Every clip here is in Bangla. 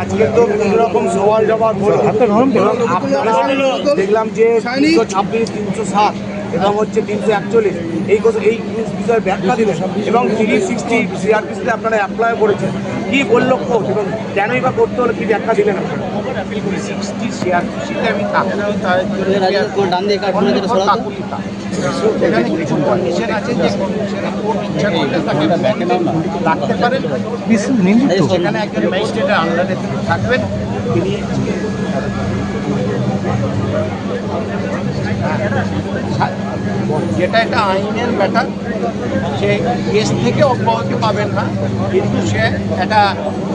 আজকে তো বিভিন্ন রকম সওয়াল জবাব আপনারা দেখলাম যে 326, 307 এবং হচ্ছে 341 এই বিষয়ে ব্যাখ্যা দিলেন এবং 360 সিআরপিসিতে আপনারা অ্যাপ্লাই করেছেন। কি বলল কোর্ট এবং কেনই বা করতে হলো, কি ব্যাখ্যা দিলেন আপনারা? অ্যাপিল করি 60 সিআরপিসিতে আমি থাকলেও তার এখানে কিছু কন্ডিশন আছে যে কন্ডিশনে কোর্ট ইচ্ছা করলে তাকে রাখতে পারেন। সেখানে একজন ম্যাজিস্ট্রেটের আন্ডারে থাকবেন, তিনি যেটা একটা আইনের ব্যাপার, সে কেস থেকে অব্যাহতি পাবেন না, কিন্তু সে একটা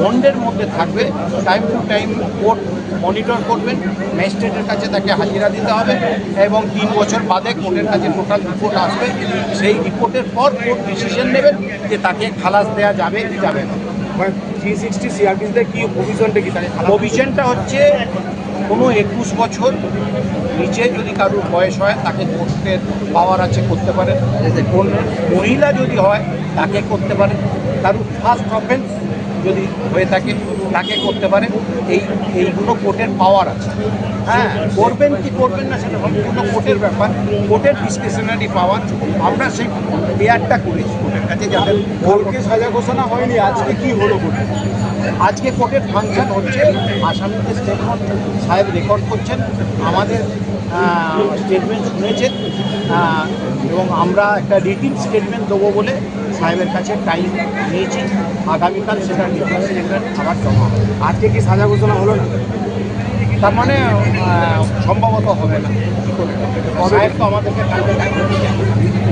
বন্ডের মধ্যে থাকবে। Time to time court monitor করবেন, ম্যাজিস্ট্রেটের কাছে তাকে হাজিরা দিতে হবে এবং 3 বছর বাদে কোর্টের কাছে টোটাল রিপোর্ট আসবে। সেই রিপোর্টের পর কোর্ট ডিসিশন নেবেন যে তাকে খালাস দেওয়া যাবে কি যাবে না। 360 সিআরপিসিতে কি প্রভিশনটা কি? প্রভিশনটা হচ্ছে কোনো 21 বছর নিচে যদি কারোর বয়স হয় তাকে কোর্টের পাওয়ার আছে, করতে পারেন। কোন মহিলা যদি হয় তাকে করতে পারেন। কারোর ফার্স্ট অফেন্স যদি হয়ে থাকে তাকে করতে পারেন। এইগুলো কোর্টের পাওয়ার আছে। হ্যাঁ, করবেন কি করবেন না সেটা সম্পূর্ণ কোর্টের ব্যাপার, কোর্টের ডিসক্রিশনারি পাওয়ার। আমরা সেই পেয়ারটা করেছি কোর্টের কাছে। যাদের কালকে সাজা ঘোষণা হয়নি, আজকে কি হলো কোর্টে? আজকে কোর্টের ফাংশন হচ্ছে, আসামিদের স্টেটমেন্ট সাহেব রেকর্ড করছেন, আমাদের স্টেটমেন্ট শুনেছেন এবং আমরা একটা রিটিন স্টেটমেন্ট দেবো বলে সাহেবের কাছে টাইম নিয়েছি। আগামীকাল সেটা রিটিন স্টেটমেন্ট আবার জমা হবে। আজকে কি সাজা ঘোষণা হলো না? তার মানে সম্ভবত হবে না। কী করে সাহেব তো আমাদেরকে কালকে টাইম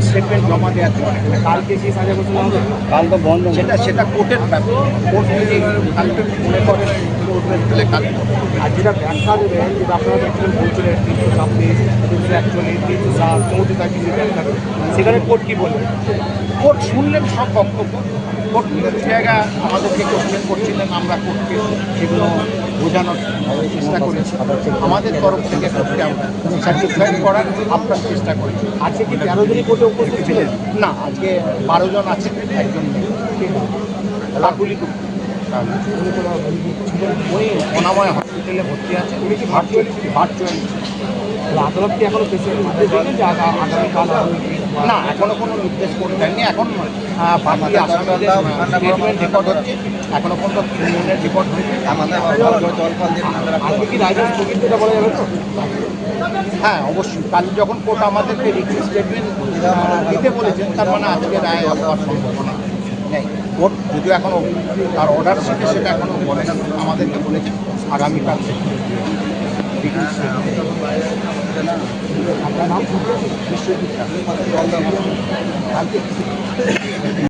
স্টেটমেন্ট জমা দেওয়ার জন্য। কালকে কি সাজা ঘোষণা হবে? কাল তো বন্ধ, সেটা কোর্টের ব্যাপার। কোর্ট যদি কালকে মনে করেন করবেন তাহলে কালকে। আর যেটা ব্যাখ্যা দেবেন, যেটা আপনারা দেখছিলেন বলছিলেন 326, 341, 307, 34 কিছু ব্যাখ্যা দেবেন, সেখানে কোর্ট কী বলবেন? কোর্ট শুনলেন সব বক্তব্য। কোর্ট জায়গা আমাদেরকে কোশ্চেন করছিলেন, আমরা কোর্টকে সেগুলো বোঝানোর চেষ্টা করেছি। আমাদের তরফ থেকে কোর্টকে আমরা স্যাটিসফাইড করার আপনার চেষ্টা করেছি। আজকে কি 13 জনই কোর্টে উপস্থিত ছিলেন? না, আজকে 12 জন আছেন, একজন নেই। লাকুলি উনি অনাময় হসপিটালে ভর্তি আছে। উনি কি ভার্চুয়ালি আদালত কি এখনো পেশেন্ট দিলেন যে আগামীকাল? না, এখনো কোনো নির্দেশ করে দেননি। এখন বাকি আসামিদের স্টেটমেন্ট রেকর্ড হচ্ছে, এখনো পর্যন্ত 3 জনের রিপোর্ট হয়েছে। আজকে কি রায়টা স্থগিত যেটা বলা যাবে তো? হ্যাঁ, অবশ্যই। কাল যখন কোর্ট আমাদেরকে রিটিন স্টেটমেন্ট দিতে বলেছেন, তার মানে আজকে রায় হওয়ার সম্ভাবনা নেই। কোর্ট যদিও এখনও তার অর্ডার শিখে সেটা এখনও বলে না, আমাদেরকে বলেছেন আগামীকাল রিটিন স্টেটমেন্ট। আপনার নাম?